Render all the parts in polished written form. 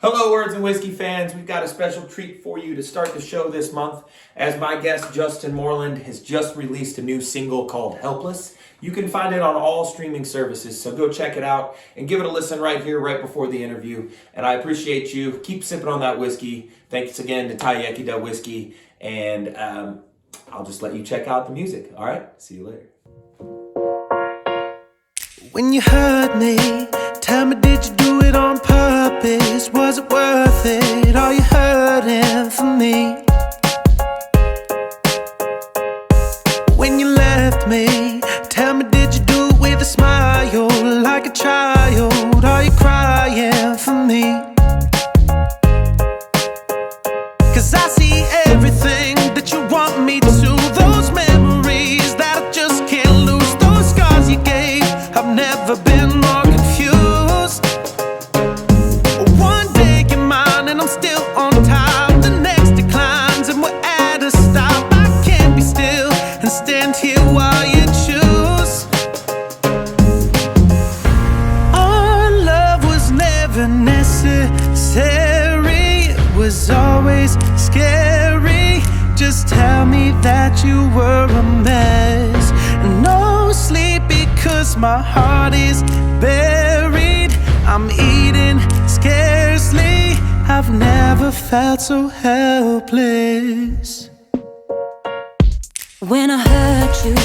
Hello, Words and Whiskey fans. We've got a special treat for you to start the show this month, as my guest Justyn Moreland has just released a new single called Helpless. You can find it on all streaming services, so go check it out and give it a listen right here, right before the interview. And I appreciate you. Keep sipping on that whiskey. Thanks again to Taiyeki Da Whiskey, and I'll just let you check out the music. All right? See you later. When you hurt me, tell me, did you do it on purpose? Was it worth it? Are you hurting for me? When you left me, tell me, did you do it with a smile, like a child? Are you crying for me? 'Cause I see everything that you want me to. Those memories that I just can't lose. Those scars you gave, I've never been more confused. One day you're mine and I'm still on top. The next declines and we're at a stop. I can't be still and stand here while you choose. Our love was never necessary. It was always scary. Just tell me that you were a mess. No sleep because my heart is buried. I'm eating scarcely. I've never felt so helpless. When I hurt you,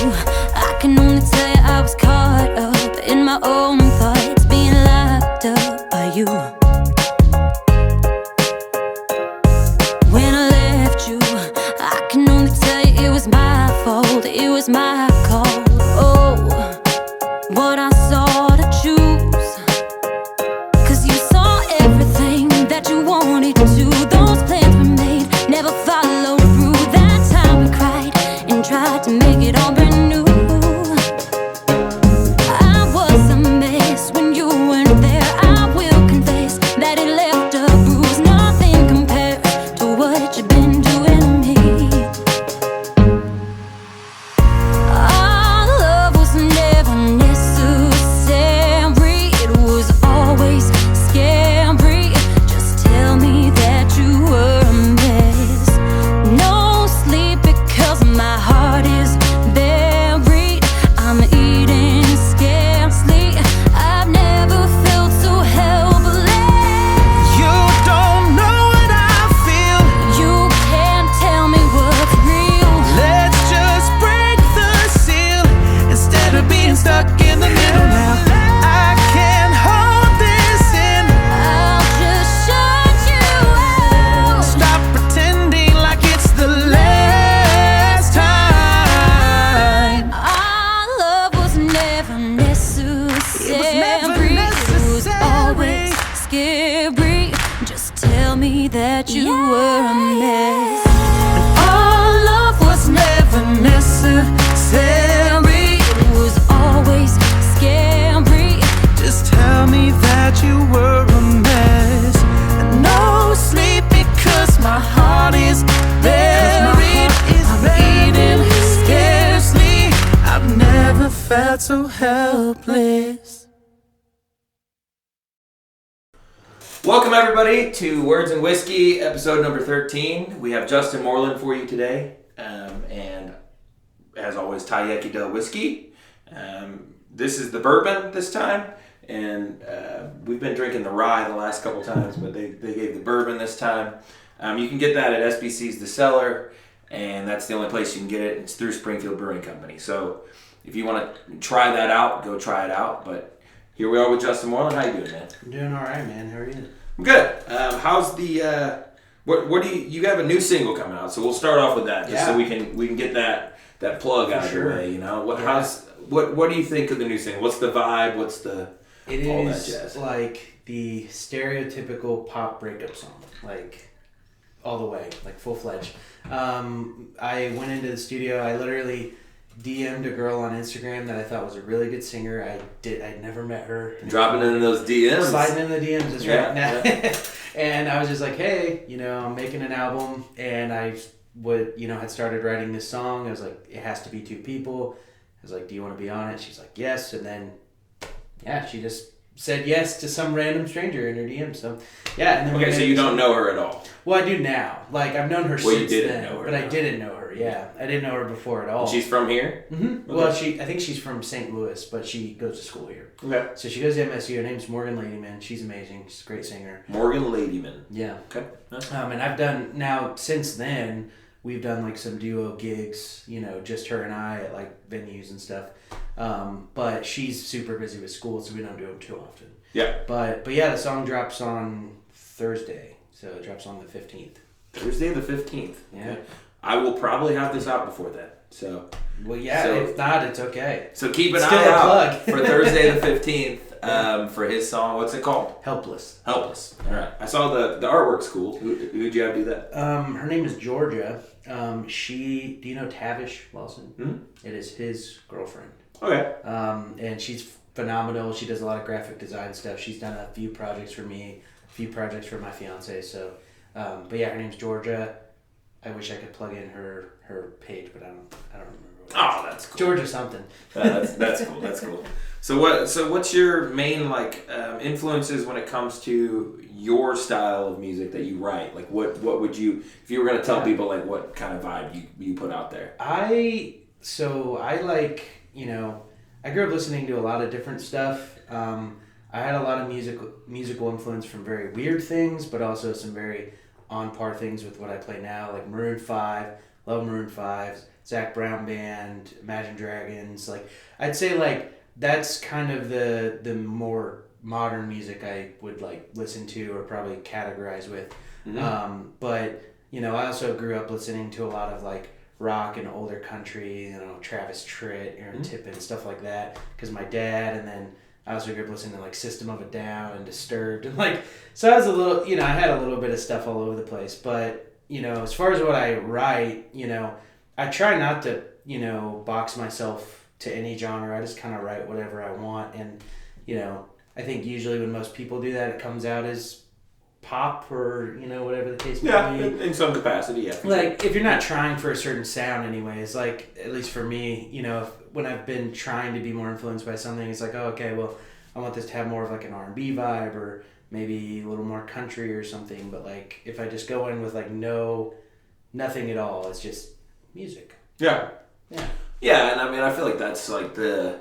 I can only tell you I was caught up in my own thoughts, being locked up by you. When I left you, I can only tell you it was my fault, it was my call. Oh, what I saw to choose. 'Cause you saw everything that you wanted to. Those plans we made never followed through. That time we cried and tried to make it all brand new. I was a mess when you weren't there. I will confess that it left a bruise. Nothing compares to what you've been doing to me. Our love was never necessary. It was always scary. Just tell me that you were a mess. No sleep because my heart is buried. I'm eating scarcely. I've never felt so helpless. You don't know what I feel. You can't tell me what's real. Let's just break the seal instead of being stuck in the middle now. I can't hold this in. I'll just shut you out. Stop pretending like it's the last time. Our love was never necessary. It was never It was always necessary. scary. Just tell me that you were a mess. Our love was never necessary. It was always scary. Just tell me that you were a mess. And no sleep because my heart is buried. I'm eating scarcely. I've never felt so helpless. Welcome, everybody, to Words and Whiskey, episode number 13. We have Justyn Moreland for you today, and as always, Taiyeki Da Whiskey. This is the bourbon this time, and we've been drinking the rye the last couple times, but they gave the bourbon this time. You can get that at SBC's The Cellar, and that's the only place you can get it. It's through Springfield Brewing Company. So if you want to try that out, go try it out. But here we are with Justyn Moreland. How you doing, man? I'm doing all right, man. How are you? I'm good. How's the what do you have a new single coming out? So we'll start off with that, just so we can get that plug out of your way. You know what do you think of the new single? What's the vibe? What's the It all that is jazz? like the stereotypical pop breakup song, like all the way, like full fledged. I went into the studio. I literally DM'd a girl on Instagram that I thought was a really good singer. I'd neber met her. Dropping into those DMs. Sliding in the DMs, that's Yeah, right. Now, yeah. And I was just like, hey, I'm making an album, and I had started writing this song. I was like, it has to be two people. I was like, do you want to be on it? She's like, yes. And then, yeah, she just said yes to some random stranger in her DM. So yeah. And then Okay, so you don't know her at all. Well, I do now. Like I've known her Well, you since didn't then, know her but now. I didn't know her. Yeah, I didn't know her before at all. She's from here? Mm-hmm. Okay. Well, I think she's from St. Louis, but she goes to school here. Okay. So she goes to MSU. Her name's Morgan Ladyman. She's amazing. She's a great singer. Morgan Ladyman. Yeah. Okay. Nice. And I've done now since then. We've done like some duo gigs, you know, just her and I at like venues and stuff. But she's super busy with school, so we don't do them too often. Yeah. But yeah, the song drops on Thursday, so it drops on the 15th. Thursday the 15th. Yeah. Okay. I will probably have this out before that. So. Well, yeah. So- If not, it's okay. So keep an Still eye a out plug. for Thursday the 15th for his song. What's it called? Helpless. Helpless. All right. I saw the artwork's cool. Who'd you have do that? Her name is Georgia. Do you know Tavish Lawson? Hmm? It is his girlfriend. Okay. And she's phenomenal. She does a lot of graphic design stuff. She's done a few projects for me, a few projects for my fiance. So, but yeah, her name's Georgia. I wish I could plug in her page, but I don't remember. Oh, that's cool. Georgia something. That's cool. That's cool. So what's your main influences when it comes to your style of music that you write? Like what would you, if you were gonna tell people like what kind of vibe you put out there? I like, you know, I grew up listening to a lot of different stuff. I had a lot of musical influence from very weird things, but also some very on par things with what I play now, like Maroon 5, love Maroon 5, Zac Brown Band, Imagine Dragons. Like I'd say like that's kind of the more modern music I would like listen to or probably categorize with. Mm-hmm. But you know, I also grew up listening to a lot of like rock and older country, you know, Travis Tritt, Aaron Tippin, stuff like that, because my dad. And then I also grew up listening to like System of a Down and Disturbed, and like, so I was a little, you know, I had a little bit of stuff all over the place. But you know, as far as what I write, you know, I try not to, you know, box myself to any genre. I just kind of write whatever I want. And you know, I think usually when most people do that, it comes out as pop or, you know, whatever the case may be. In some capacity, yeah. Like, if you're not trying for a certain sound anyways, like, at least for me, you know, when I've been trying to be more influenced by something, it's like, oh, okay, well, I want this to have more of like an R&B vibe or maybe a little more country or something. But like, if I just go in with like nothing at all, it's just music. Yeah. Yeah. Yeah, and I mean, I feel like that's like the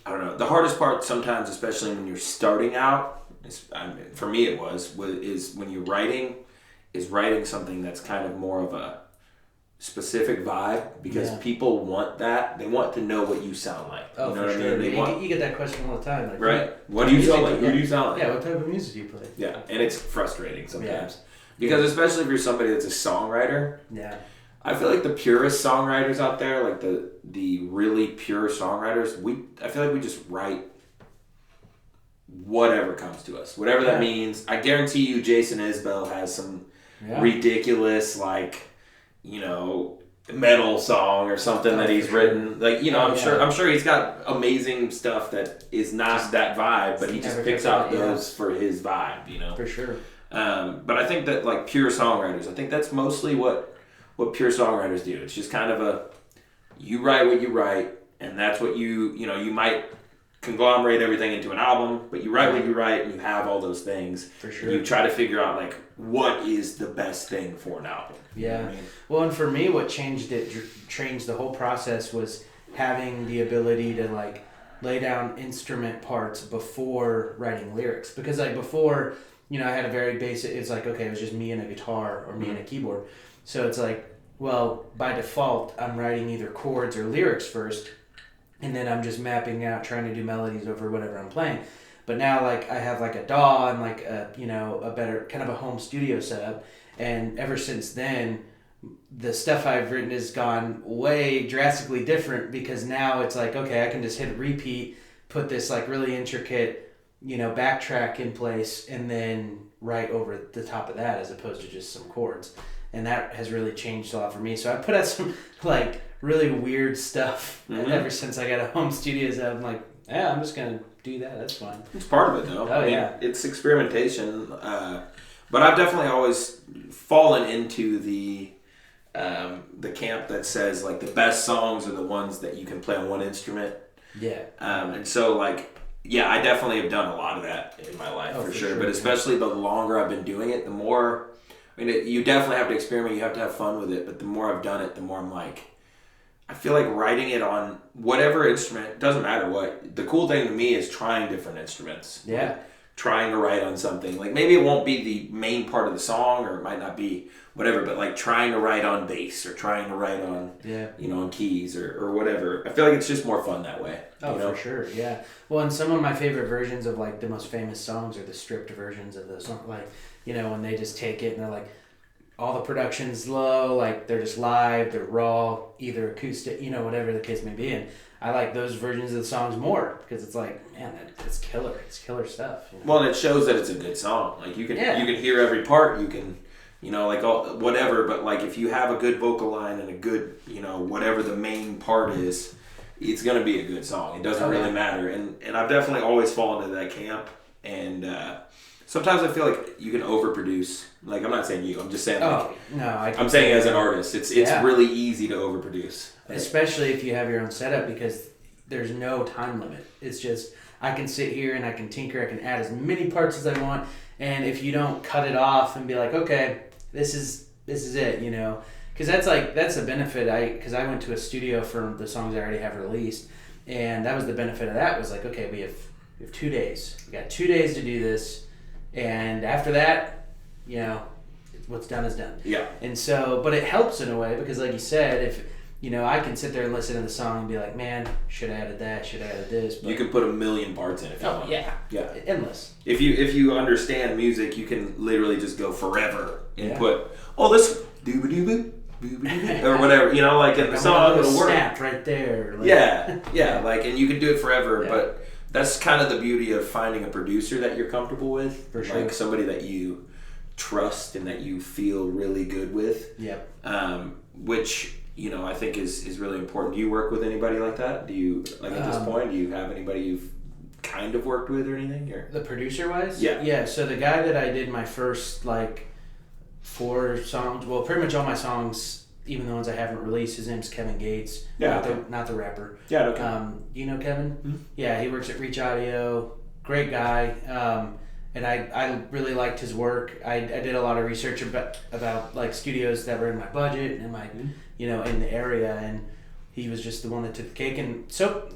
hardest part sometimes, especially when you're starting out, for me it is when you're writing something that's kind of more of a specific vibe, because people want that. They want to know what you sound like. Oh, you know for what sure. I mean? You get that question all the time. Like, Right. What do you sound like? Who do you sound like? Yeah, what type of music do you play? Yeah, and it's frustrating sometimes. Because especially if you're somebody that's a songwriter, Yeah. I feel like the purest songwriters out there, like the really pure songwriters, I feel like we just write whatever comes to us, whatever that means. I guarantee you, Jason Isbell has some ridiculous, like, you know, metal song or something that he's written. Like, you know, I'm sure he's got amazing stuff that is not that vibe, but he just picks out those for his vibe, you know. For sure. But I think that like pure songwriters, I think that's mostly what pure songwriters do. It's just kind of you write what you write, and that's what you might conglomerate everything into an album, but you write what you write, and you have all those things. For sure. And you try to figure out like what is the best thing for an album. Yeah. You know what I mean? Well, and for me, what changed the whole process was having the ability to like lay down instrument parts before writing lyrics. Because like before, you know, I had a very basic, it's like, okay, it was just me and a guitar or me and a keyboard. So it's like, well, by default, I'm writing either chords or lyrics first, and then I'm just mapping out, trying to do melodies over whatever I'm playing. But now, like, I have like a DAW and like a better kind of a home studio setup, and ever since then, the stuff I've written has gone way drastically different, because now it's like, okay, I can just hit repeat, put this like really intricate, you know, backtrack in place, and then write over the top of that as opposed to just some chords. And that has really changed a lot for me. So I put out some like really weird stuff ever since I got a home studio. So I'm like, yeah, I'm just gonna do that. That's fine. It's part of it, though. Oh, I mean, yeah. It's experimentation. But I've definitely always fallen into the camp that says like the best songs are the ones that you can play on one instrument. Yeah. And so like yeah, I definitely have done a lot of that in my life for sure. But especially the longer I've been doing it, the more. I mean, you definitely have to experiment. You have to have fun with it. But the more I've done it, the more I'm like, I feel like writing it on whatever instrument, doesn't matter what. The cool thing to me is trying different instruments. Yeah. Like, trying to write on something. Like, maybe it won't be the main part of the song, or it might not be whatever, but like trying to write on bass, or trying to write on, on keys, or whatever. I feel like it's just more fun that way. Oh, for sure, yeah. Well, and some of my favorite versions of like the most famous songs are the stripped versions of the song. Like, when they just take it and they're like, all the production's low, like they're just live, they're raw, either acoustic, whatever the case may be. And I like those versions of the songs more because it's like, man, it's killer. It's killer stuff. Well, and it shows that it's a good song. Like you can hear every part. You can, like whatever. But like if you have a good vocal line and a good, whatever the main part is, it's gonna be a good song. It doesn't really matter. And I've definitely always fallen into that camp. And sometimes I feel like you can overproduce. Like, I'm not saying you. I'm just saying. I'm saying as an artist, it's really easy to overproduce. Especially if you have your own setup, because there's no time limit. It's just I can sit here and I can tinker. I can add as many parts as I want. And if you don't cut it off and be like, okay, this is it, because that's a benefit. Because I went to a studio for the songs I already have released, and that was the benefit of that. Was like, okay, we have 2 days. We got 2 days to do this, and after that, what's done is done. Yeah. And so, but it helps in a way because, like you said, if I can sit there and listen to the song and be like, man, should have added that, should have added this. But you can put a million parts in if you want. Yeah, endless. If you understand music, you can literally just go forever and put this dooba dooba or whatever, like in the song it'll work. Snap right there. Like. Yeah, like, and you can do it forever, but that's kind of the beauty of finding a producer that you're comfortable with, for sure. Like somebody that you trust and that you feel really good with. Yep. Which I think is really important. Do you work with anybody like that? Do you at this point? Do you have anybody you've kind of worked with or anything? Or the producer wise? Yeah. So the guy that I did my first 4 songs, well, pretty much all my songs, even the ones I haven't released, his name's Kevin Gates. Yeah. Not the rapper. Yeah. Okay. You know Kevin? Mm-hmm. Yeah, he works at Reach Audio. Great guy. And I really liked his work. I did a lot of research about like studios that were in my budget and my in the area, and he was just the one that took the cake. And so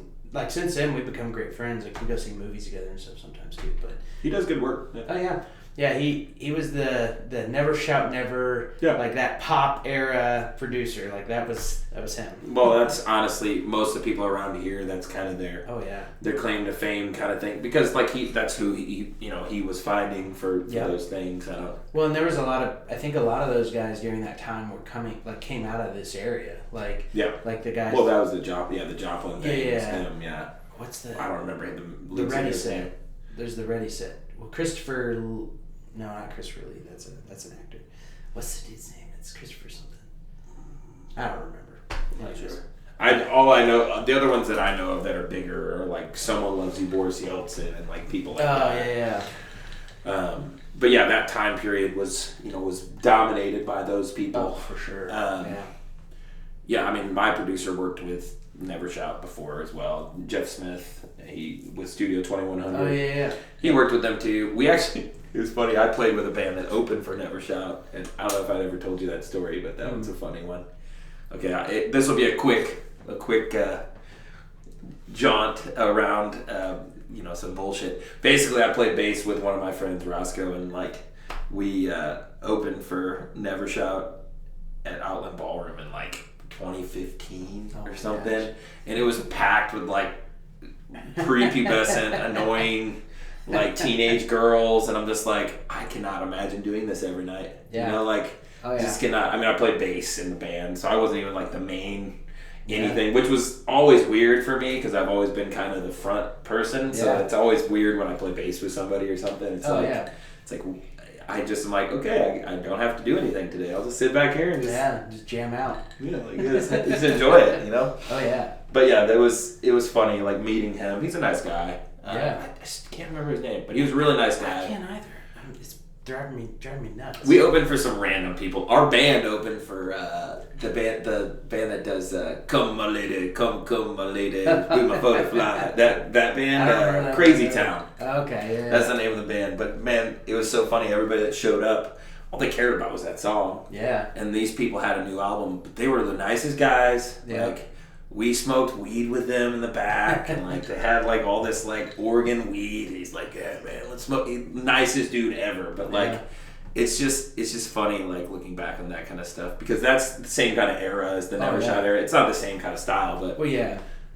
since then we've become great friends. Like we go see movies together and stuff sometimes too. But he does good work. Yeah. Oh yeah. He was the Never Shout Never, like that pop era producer. Like that was him. Well, that's honestly most of the people around here. That's kind of their claim to fame kind of thing, because that's who he was finding for those things. Well, and there was I think a lot of those guys during that time came out of this area. Like the guys. Well, that was the Joplin thing. Yeah. Him, yeah. What's the? I don't remember the Ready Set. There's the Ready Set. Well, Christopher. No, not Christopher Lee. That's an actor. What's the dude's name? It's Christopher something. I don't remember. Not sure. All I know, the other ones that I know of that are bigger are like Someone Loves You, Boris Yeltsin, and like people like that. Oh yeah. But yeah, that time period was dominated by those people. Oh, for sure. Yeah, I mean, my producer worked with Never Shout before as well. Jeff Smith, he with Studio 2100. Oh yeah. He worked with them too. We actually. It was funny. I played with a band that opened for Never Shout, and I don't know if I'd ever told you that story, but that was a funny one. Okay, this will be a quick jaunt around, some bullshit. Basically, I played bass with one of my friends, Roscoe, and we opened for Never Shout at Outland Ballroom in 2015 or something, and it was packed with prepubescent, annoying. Teenage girls, and I'm just I cannot imagine doing this every night. Yeah. Just cannot. I mean, I played bass in the band, so I wasn't even the main anything, which was always weird for me because I've always been kind of the front person. So it's always weird when I play bass with somebody or something. It's I just am okay, I don't have to do anything today. I'll just sit back here and just jam out. Just enjoy it, Oh yeah. But yeah, it was funny meeting him. He's a nice guy. I just can't remember his name, but he was a really nice guy. I can't either. It's driving me nuts. We opened for some random people. Our band opened for the band that does "Come My Lady, Come My Lady, Be My Butterfly." That band, Crazy Town. Okay, yeah. That's the name of the band. But man, it was so funny. Everybody that showed up, all they cared about was that song. Yeah. And these people had a new album, but they were the nicest guys. Yeah. Like, we smoked weed with them in the back, and like they had like all this like Oregon weed. He's like, "Yeah, man, let's smoke." Nicest dude ever. But like, it's just funny like looking back on that kind of stuff, because that's the same kind of era as the Never Shot era. It's not the same kind of style, but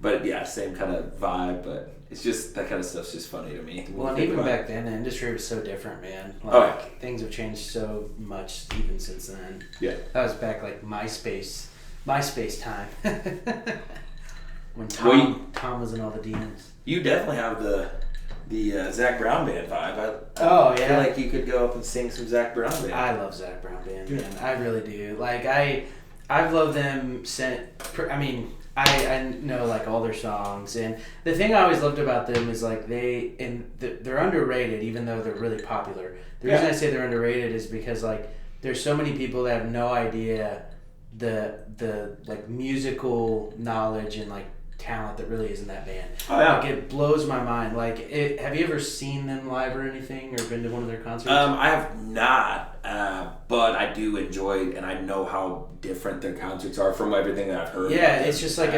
But yeah, same kind of vibe. But it's just that kind of stuff's just funny to me. Well, and even back then, the industry was so different, man. Like, things have changed so much even since then. Yeah, that was back like MySpace time. When Tom was in all the DMs. You definitely have the Zach Brown Band vibe. I feel like you could go up and sing some Zach Brown Band. I love Zach Brown Band, man. I really do. Like I've loved them since. I mean, I know like all their songs, and the thing I always loved about them is like they're underrated, even though they're really popular. The reason I say they're underrated is because like there's so many people that have no idea the like musical knowledge and like talent that really is in that band. Like it blows my mind. Like, have you ever seen them live or anything, or been to one of their concerts? I have not, but I do enjoy it, and I know how different their concerts are from everything that I've heard. It's just like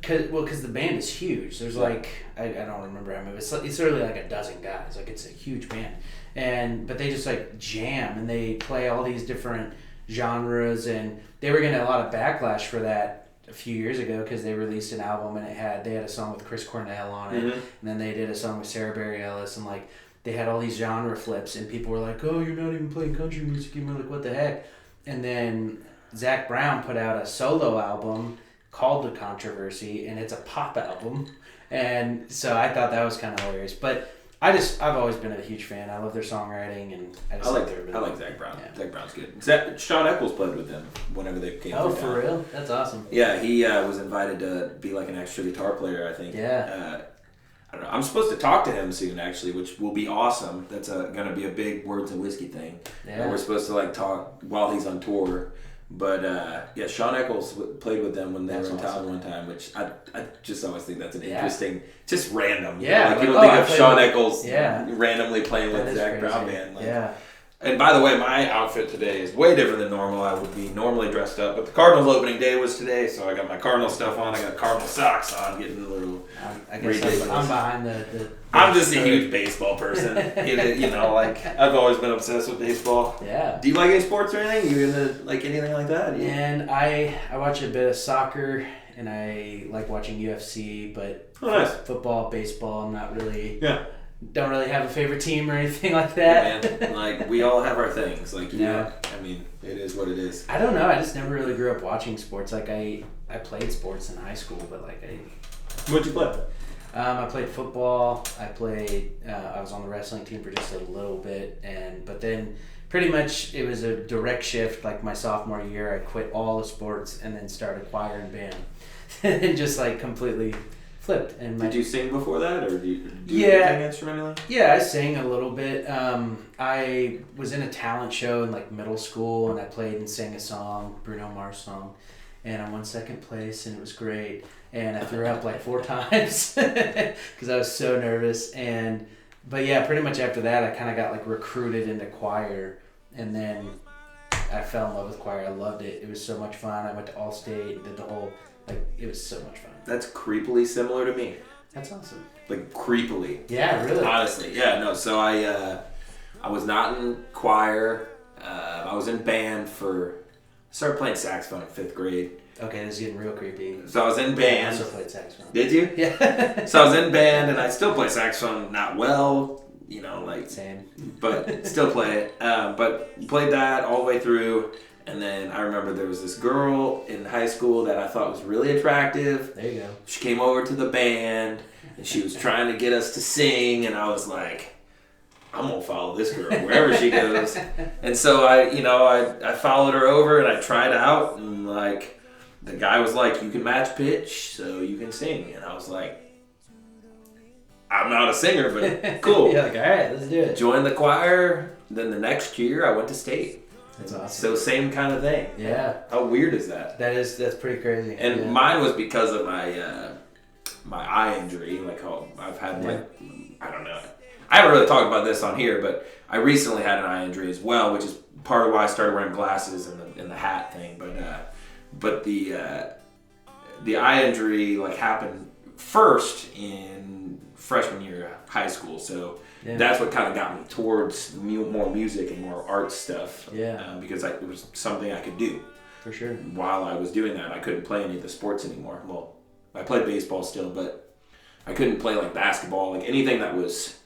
because the band is huge. There's like I don't remember how many. It's literally like a dozen guys. Like, it's a huge band, but they just like jam, and they play all these different genres, and they were getting a lot of backlash for that a few years ago because they released an album and they had a song with Chris Cornell on it, and then they did a song with Sarah Bareilles Ellis, and like they had all these genre flips, and people were like, "Oh, you're not even playing country music." And we're like, "What the heck?" And then Zach Brown put out a solo album called The Controversy, and it's a pop album, and so I thought that was kind of hilarious. But I've always been a huge fan. I love their songwriting, and I like Zach Brown. Yeah. Zach Brown's good. Shawn Eccles played with them whenever they came. Oh, for real? That's awesome. Yeah, he was invited to be like an extra guitar player, I think. Yeah. I don't know. I'm supposed to talk to him soon, actually, which will be awesome. That's going to be a big Words and Whiskey thing. Yeah. And we're supposed to like talk while he's on tour. But Shawn Eccles played with them when they were in town one time, which I just always think that's an interesting, just random. Yeah, like you don't think of Shawn Eccles randomly playing with Zach Brown Band. Like, yeah. And by the way, my outfit today is way different than normal. I would be normally dressed up, but the Cardinals opening day was today, so I got my Cardinal stuff on. I got Cardinal socks on, getting a little ridiculous. I'm behind the I'm just a huge baseball person. Like I've always been obsessed with baseball. Yeah. Do you like any sports or anything? You into like anything like that? Yeah. And I watch a bit of soccer, and I like watching UFC, but football, baseball, I'm not really. Yeah. Don't really have a favorite team or anything like that. Yeah, man. Like, we all have our things. Like, I mean, it is what it is. I don't know. I just never really grew up watching sports. Like, I played sports in high school, but like What'd you play? I played football. I was on the wrestling team for just a little bit, but then pretty much it was a direct shift. Like my sophomore year, I quit all the sports and then started choir and band, and just like completely flipped. And did you sing before that, or do you sing instrumentally? Yeah, I sang a little bit. I was in a talent show in like middle school, and I played and sang a song, Bruno Mars song, and I won second place, and it was great. And I threw up like 4 times because I was so nervous. But yeah, pretty much after that, I kind of got like recruited into choir, and then I fell in love with choir. I loved it. It was so much fun. I went to Allstate, did the whole. It was so much fun. That's creepily similar to me. That's awesome. Like, creepily. Yeah, really? Honestly, yeah, no. So I was not in choir. I was in band started playing saxophone in 5th grade. Okay, this is getting real creepy. So I was in band. I also played saxophone. Did you? Yeah. So I was in band, and I still play saxophone, not well, Same. But still play it. But played that all the way through. And then I remember there was this girl in high school that I thought was really attractive. There you go. She came over to the band, and she was trying to get us to sing, and I was like, I'm going to follow this girl wherever she goes. And so I followed her over, and I tried out, and like the guy was like, you can match pitch, so you can sing. And I was like, I'm not a singer, but cool. You're like, all right, let's do it. Joined the choir. Then the next year, I went to state. That's awesome. So same kind of thing. Yeah. How weird is that? That's pretty crazy. And mine was because of my my eye injury. Like how I've had I don't know. I haven't really talked about this on here, but I recently had an eye injury as well, which is part of why I started wearing glasses and the hat thing. But the eye injury like happened first in freshman year of high school, so that's what kind of got me towards more music and more art stuff. Yeah. Because it was something I could do. For sure. While I was doing that, I couldn't play any of the sports anymore. Well, I played baseball still, but I couldn't play like basketball, like anything that was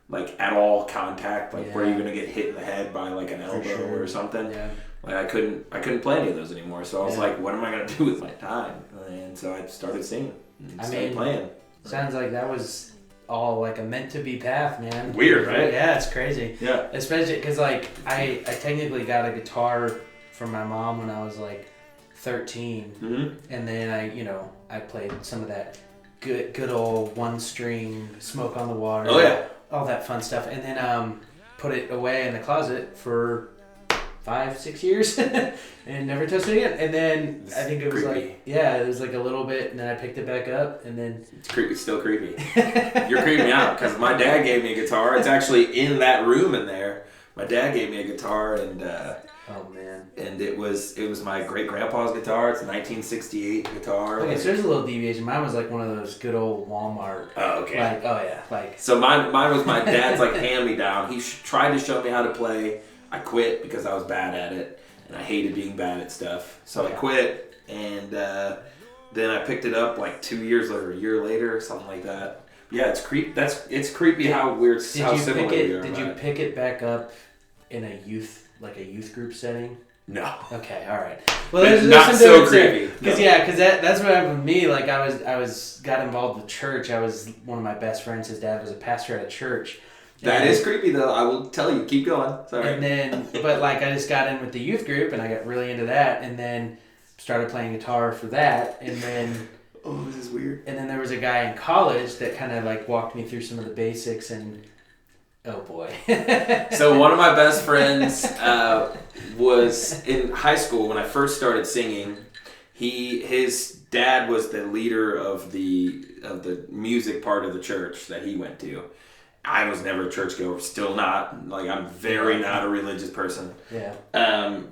like at all contact, like where you're gonna get hit in the head by like an elbow or something. Yeah. Like I couldn't play any of those anymore. So I was like, what am I gonna do with my time? And so I started singing. And started playing. Sounds like that was all like a meant to be path, man. Weird, right? Yeah, it's crazy. Yeah. Especially because like I technically got a guitar from my mom when I was like 13, and then I played some of that good old one string Smoke on the Water. Oh yeah. All that fun stuff, and then put it away in the closet for 5-6 years and never touched it again. And then I think it was it was like a little bit, and then I picked it back up, and then it's still creepy. You're creeping me out because my dad gave me a guitar. It's actually in that room in there. My dad gave me a guitar, and oh man, and it was my great grandpa's guitar. It's a 1968 guitar. Okay, so there's a little deviation. Mine was like one of those good old Walmart. Oh, okay. Like, oh yeah, like. So mine was my dad's like hand me down. He tried to show me how to play. I quit because I was bad at it, and I hated being bad at stuff. So I quit, and then I picked it up like 2 years later, a year later, or something like that. Yeah, it's creepy how weird, how similar we are. Did you pick it back up in a youth group setting? No. Okay, all right. Well, there's not so creepy. Because that's what happened with me. Like I got involved with church. I was one of my best friends. His dad was a pastor at a church. That is creepy, though. I will tell you. Keep going. Sorry. And then, but like I just got in with the youth group, and I got really into that, and then started playing guitar for that, and then. Oh, this is weird. And then there was a guy in college that kind of like walked me through some of the basics, and oh boy. So one of my best friends was in high school when I first started singing. His dad was the leader of the music part of the church that he went to. I was never a churchgoer, still not. Like, I'm very not a religious person. Yeah.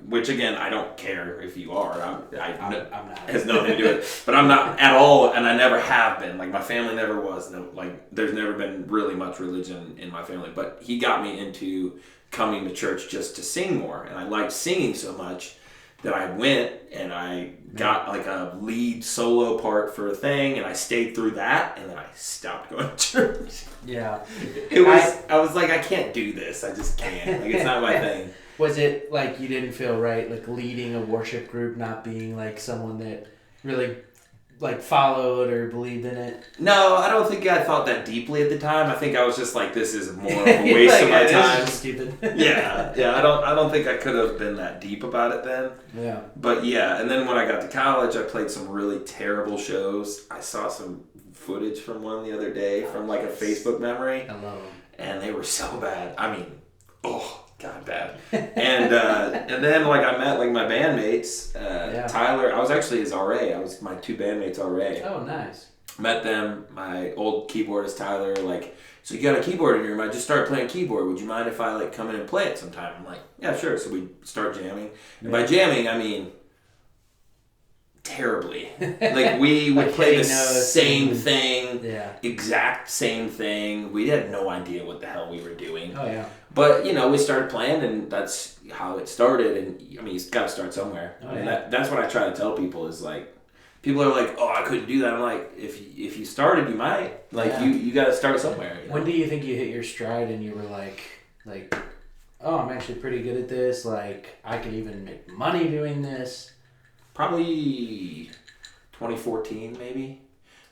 Which, again, I don't care if you are. I'm not. Has nothing to do with it. But I'm not at all, and I never have been. Like, my family never was. No, like, there's never been really much religion in my family. But he got me into coming to church just to sing more. And I liked singing so much that I went and I got like a lead solo part for a thing, and I stayed through that, and then I stopped going to church. Yeah. I was like, I can't do this. I just can't. Like, it's not my thing. Was it like you didn't feel right, like leading a worship group, not being like someone that really like followed or believed in it? No, I don't think I thought that deeply at the time. I think I was just like, this is more of a waste like, of my time. This is stupid. Yeah. I don't think I could have been that deep about it then. Yeah. But yeah, and then when I got to college, I played some really terrible shows. I saw some footage from one the other day from like a Facebook memory. I love them. And they were so bad. I mean, God, bad. And then like I met like my bandmates, Tyler. I was actually his RA. I was my two bandmates RA. Oh, nice. Met them. My old keyboardist Tyler, like, so you got a keyboard in your room. I just started playing keyboard. Would you mind if I like come in and play it sometime? I'm like, yeah, sure. So we start jamming. And by jamming, I mean terribly. Like we would play the same thing, exact same thing. We had no idea what the hell we were doing. Oh yeah. But we started playing, and that's how it started. And I mean, you've got to start somewhere. Oh, and that's what I try to tell people is like, people are like, oh, I couldn't do that. I'm like, if you started, you might. Like you got to start somewhere. When do you think you hit your stride and you were like, oh, I'm actually pretty good at this. Like I could even make money doing this. Probably 2014, maybe.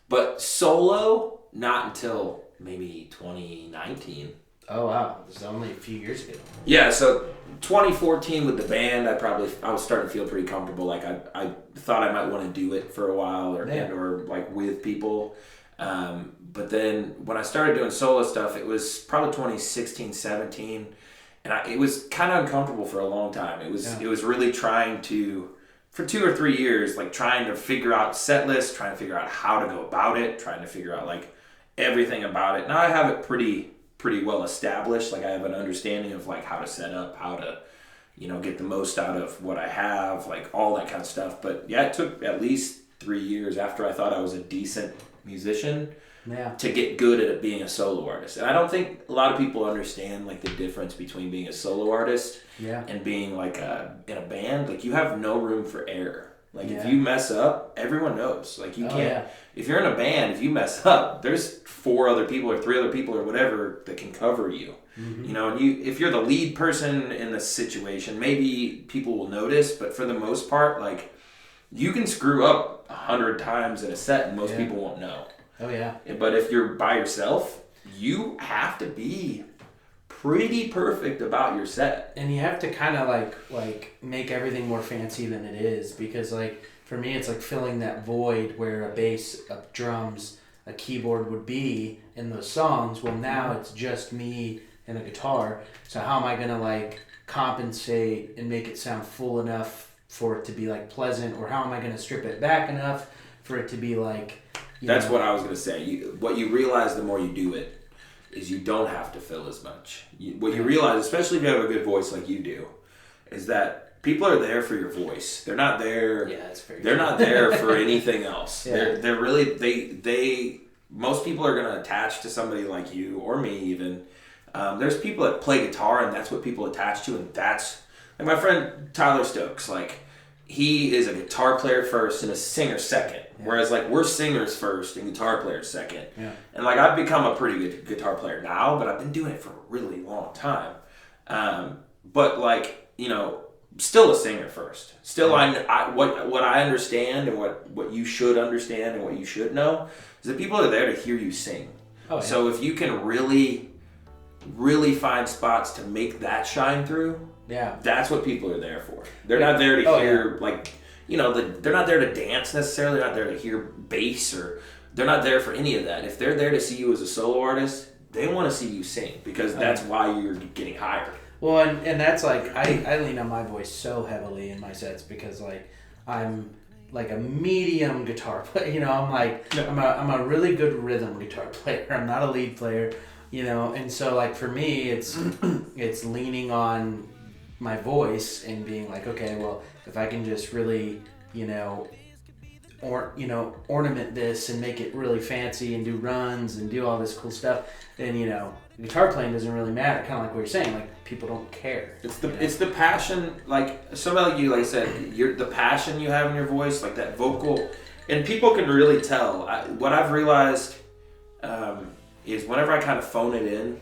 But solo, not until maybe 2019. Oh, wow. It was only a few years ago. Yeah, so 2014 with the band, I was starting to feel pretty comfortable. Like, I thought I might want to do it for a while or like with people. But then when I started doing solo stuff, it was probably 2016, 17. And it was kind of uncomfortable for a long time. It was really trying to, for 2 or 3 years, like trying to figure out set lists, trying to figure out how to go about it, trying to figure out like everything about it. Now I have it pretty well established. Like I have an understanding of like how to set up, how to, get the most out of what I have, like all that kind of stuff. But yeah, it took at least 3 years after I thought I was a decent musician to get good at being a solo artist. And I don't think a lot of people understand like the difference between being a solo artist and being like in a band. Like you have no room for error. Like if you mess up, everyone knows. Like you can't, if you're in a band, if you mess up, there's 4 other people or 3 other people or whatever that can cover you. Mm-hmm. And if you're the lead person in the situation, maybe people will notice, but for the most part, like you can screw up 100 times in a set and most people won't know. Oh yeah. But if you're by yourself, you have to be pretty perfect about your set. And you have to kind of like make everything more fancy than it is, because like for me it's like filling that void where a bass, a drums, a keyboard would be in those songs. Well, now it's just me and a guitar. So how am I going to like compensate and make it sound full enough for it to be like pleasant, or how am I going to strip it back enough for it to be like, That's what I was going to say. What you realize the more you do it is you don't have to fill as much. What you realize, especially if you have a good voice like you do, is that people are there for your voice. They're not there. Yeah, that's very They're true. not there for anything else. Yeah. They're really they. Most people are going to attach to somebody like you or me even. There's people that play guitar and that's what people attach to, and that's like my friend Tyler Stokes. Like he is a guitar player first and a singer second. Yeah. Whereas like we're singers first and guitar players second. Yeah. And like I've become a pretty good guitar player now, but I've been doing it for a really long time. But like, still a singer first. Still what I understand and what you should understand and what you should know is that people are there to hear you sing. Oh, yeah. So if you can really, really find spots to make that shine through, that's what people are there for. They're not there to hear like, they're not there to dance necessarily. They're not there to hear bass, or they're not there for any of that. If they're there to see you as a solo artist, they want to see you sing because that's why you're getting hired. Well, and that's like, I lean on my voice so heavily in my sets because like I'm like a medium guitar player. I'm a really good rhythm guitar player. I'm not a lead player, and so like for me it's leaning on my voice and being like, okay, well, if I can just really, ornament this and make it really fancy and do runs and do all this cool stuff, then guitar playing doesn't really matter. Kind of like what you're saying, like people don't care. It's the passion, like somebody like you, like I said, the passion you have in your voice, like that vocal, and people can really tell. What I've realized is whenever I kind of phone it in,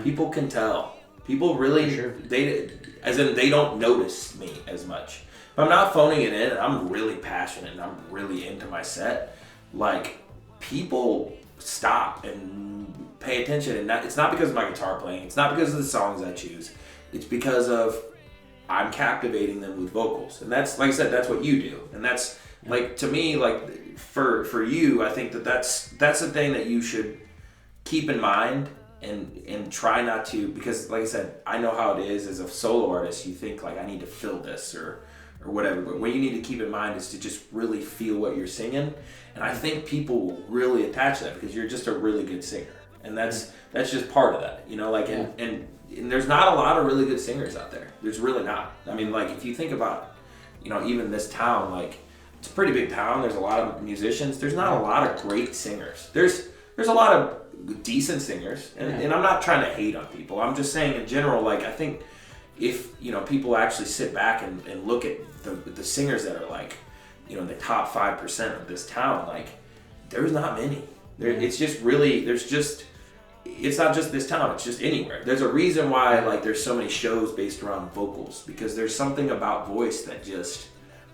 people can tell. People really, they don't notice me as much. If I'm not phoning it in and I'm really passionate and I'm really into my set, like people stop and pay attention. And it's not because of my guitar playing. It's not because of the songs I choose. It's because of I'm captivating them with vocals. And that's, like I said, that's what you do. And that's like, to me, like for you, I think that's the thing that you should keep in mind. And try not to, because like I said, I know how it is as a solo artist. You think like I need to fill this or whatever, but what you need to keep in mind is to just really feel what you're singing. And I think people will really attach that because you're just a really good singer, and that's just part of that, and there's not a lot of really good singers out there. There's really not. I mean, like if you think about, even this town, like it's a pretty big town. There's a lot of musicians. There's not a lot of great singers. There's a lot of decent singers, and I'm not trying to hate on people. I'm just saying in general, like I think if people actually sit back and look at the singers that are like the top 5% of this town, like there's not many. It's just really it's not just this town, it's just anywhere. There's a reason why like there's so many shows based around vocals, because there's something about voice that just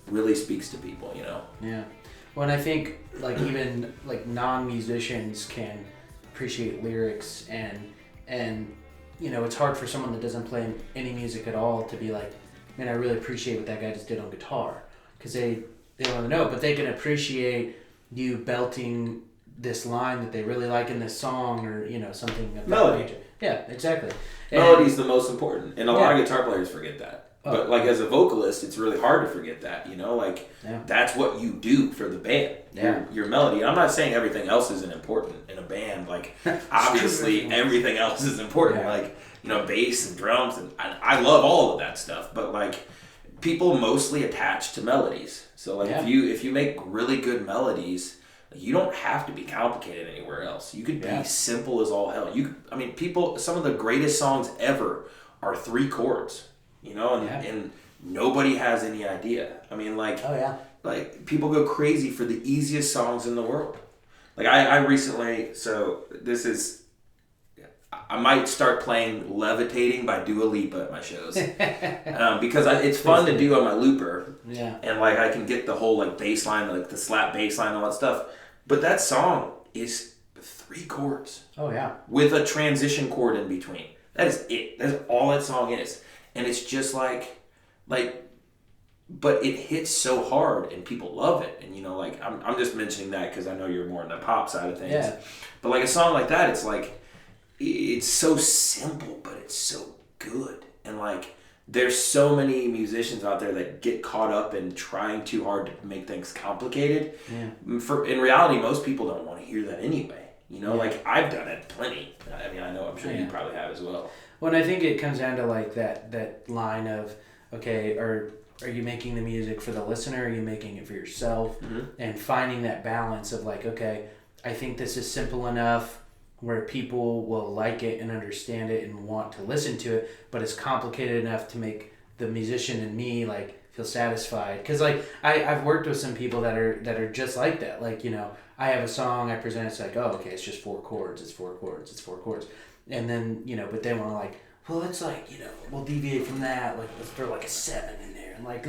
really speaks to people. Yeah. Well, and I think like even like non-musicians can appreciate lyrics, and it's hard for someone that doesn't play any music at all to be like, man, I really appreciate what that guy just did on guitar, because they don't know, but they can appreciate you belting this line that they really like in this song, or something of that Melody. nature. Yeah, exactly. Melody's the most important, and a lot Yeah. of guitar players forget that. Oh. But like as a vocalist, it's really hard to forget that. That's what you do for the band. Yeah. Your melody. I'm not saying everything else isn't important in a band. Like obviously everything else is important. Yeah. Like bass and drums, and I love all of that stuff. But like people mostly attach to melodies. So like if you make really good melodies, you don't have to be complicated anywhere else. You could be simple as all hell. Some of the greatest songs ever are 3 chords. And nobody has any idea. Like people go crazy for the easiest songs in the world. Like I recently, so this is, I might start playing Levitating by Dua Lipa at my shows. Because it's fun to do on my looper. Yeah. And like I can get the whole like bass line, like the slap bass line, all that stuff. But that song is 3 chords. Oh yeah. With a transition chord in between. That is it. That's all that song is. And it's just like, but it hits so hard and people love it. And I'm just mentioning that because I know you're more in the pop side of things. Yeah. But like a song like that, it's like, it's so simple, but it's so good. And like, there's so many musicians out there that get caught up in trying too hard to make things complicated. Yeah. In reality, most people don't want to hear that anyway. Like I've done it plenty. I'm sure you probably have as well. Well, and I think it comes down to like that line of, okay, are you making the music for the listener? Or are you making it for yourself? Mm-hmm. And finding that balance of like, okay, I think this is simple enough where people will like it and understand it and want to listen to it, but it's complicated enough to make the musician and me like feel satisfied. Because like I've worked with some people that are just like that. Like I have a song I present, it's like, oh okay, it's just 4 chords, it's 4 chords, it's 4 chords. And then, but then we're like, well, let's like, we'll deviate from that. Like, let's throw like a 7 in there. And like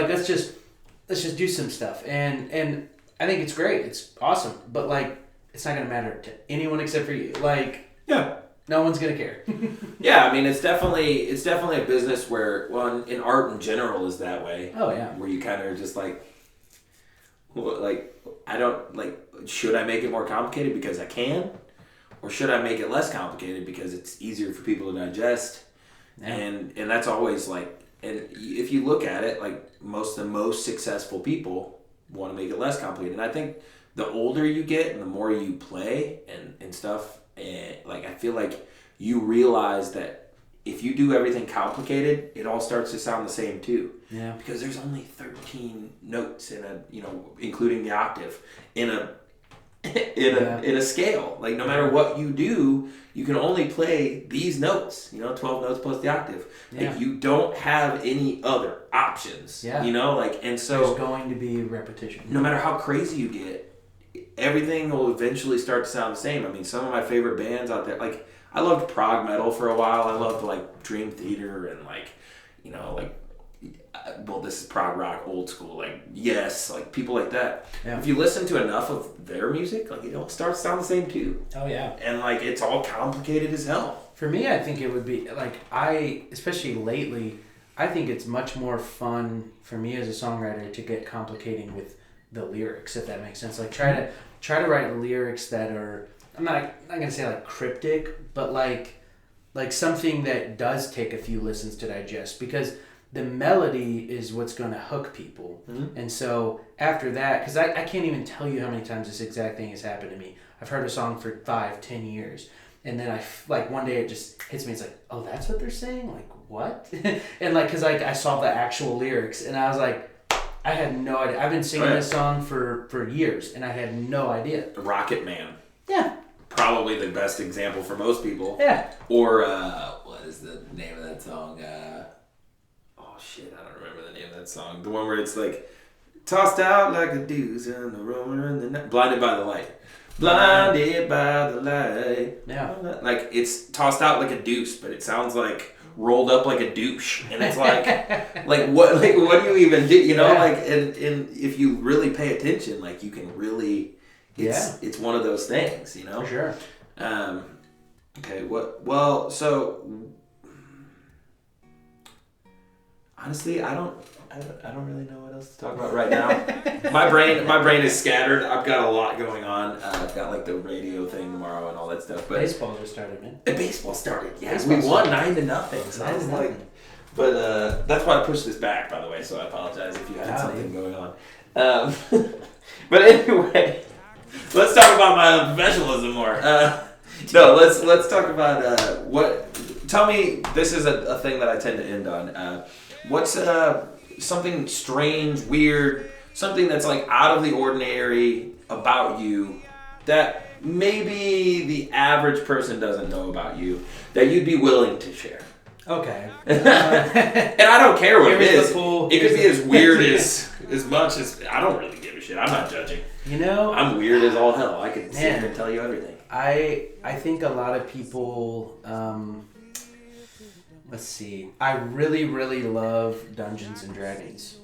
let's just do some stuff. And I think it's great. It's awesome. But like, it's not going to matter to anyone except for you. Like, yeah, no one's going to care. Yeah. It's definitely a business where, well, in art in general is that way. Oh yeah. Where you kind of just like I don't like, should I make it more complicated because I can? Or should I make it less complicated because it's easier for people to digest? Yeah. And that's always like, and if you look at it, like the most successful people want to make it less complicated. And I think the older you get and the more you play and stuff, and like I feel like you realize that if you do everything complicated, it all starts to sound the same too. Yeah. Because there's only 13 notes in a, including the octave, in a scale. Like no matter what you do, you can only play these notes, 12 notes plus the octave. Yeah. Like you don't have any other options. Yeah. And so there's going to be repetition. No matter how crazy you get, everything will eventually start to sound the same. Some of my favorite bands out there, like I loved prog metal for a while. I loved like Dream Theater and this is prog rock, old school, like Yes, like people like that. Yeah. If you listen to enough of their music, like it starts to sound the same too. Oh yeah. And like it's all complicated as hell. For me, I think it would be like especially lately, I think it's much more fun for me as a songwriter to get complicating with the lyrics, if that makes sense. Like try to write lyrics that are, I'm not gonna say like cryptic, but like something that does take a few listens to digest, because the melody is what's going to hook people. Mm-hmm. And so after that, because I can't even tell you how many times this exact thing has happened to me. I've heard a song for 5-10 years, and then one day it just hits me. It's like, oh, that's what they're saying? Like, what? And like, because I saw the actual lyrics, and I was like, I had no idea. I've been singing this song for years, and I had no idea. Rocket Man. Yeah. Probably the best example for most people. Yeah. Or, what is the name of that song? I don't remember the name of that song. The one where it's like, tossed out like a deuce in the room in the night. Blinded by the light. Blinded by the light. Yeah. Like, it's tossed out like a deuce, but it sounds like rolled up like a douche. And it's like, what do you even do? Yeah. Like, and if you really pay attention, like, you can really, it's one of those things, For sure. Okay, honestly, I I don't really know what else to talk about right now. my brain is scattered. I've got a lot going on. I've got like the radio thing tomorrow and all that stuff. But baseball just started, man. Baseball started. Yeah, we won 9-0. So I was like, but that's why I pushed this back, by the way. So I apologize if you had something going on. But anyway, let's talk about my unprofessionalism more. No, let's talk about what. Tell me, this is a thing that I tend to end on. What's something strange, weird, something that's like out of the ordinary about you that maybe the average person doesn't know about you that you'd be willing to share? Okay. And I don't care what it is. It could be as weird as much as I don't really give a shit. I'm not judging. You know, I'm weird as all hell. I could sit here and tell you everything. I think a lot of people. Let's see. I really, really love Dungeons and Dragons.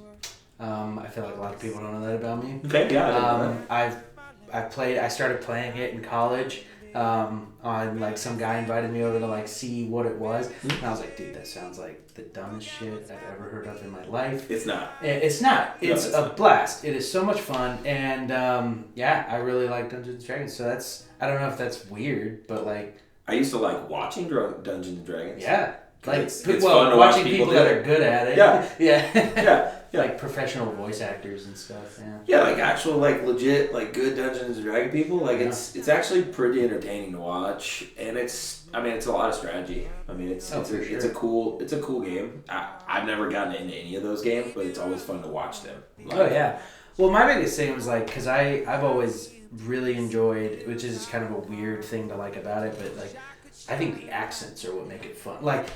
I feel like a lot of people don't know that about me. Okay, yeah. I started playing it in college. On like some guy invited me over to like see what it was, and I was like, dude, that sounds like the dumbest shit I've ever heard of in my life. It's not. It's not. It's a blast. It is so much fun, and I really like Dungeons and Dragons. So I don't know if that's weird, but like I used to like watching Dungeons and Dragons. Yeah. Like, it's fun to watching people that are good at it. Yeah. Yeah. Yeah. Like professional voice actors and stuff. Yeah. Yeah, like actual, like legit, like good Dungeons and Dragons people. Like it's actually pretty entertaining to watch, and it's a lot of strategy. I mean, it's a cool game. I've never gotten into any of those games, but it's always fun to watch them. Oh yeah. Well, my biggest thing was like, because I've always really enjoyed, which is kind of a weird thing to like about it, but like. I think the accents are what make it fun. Like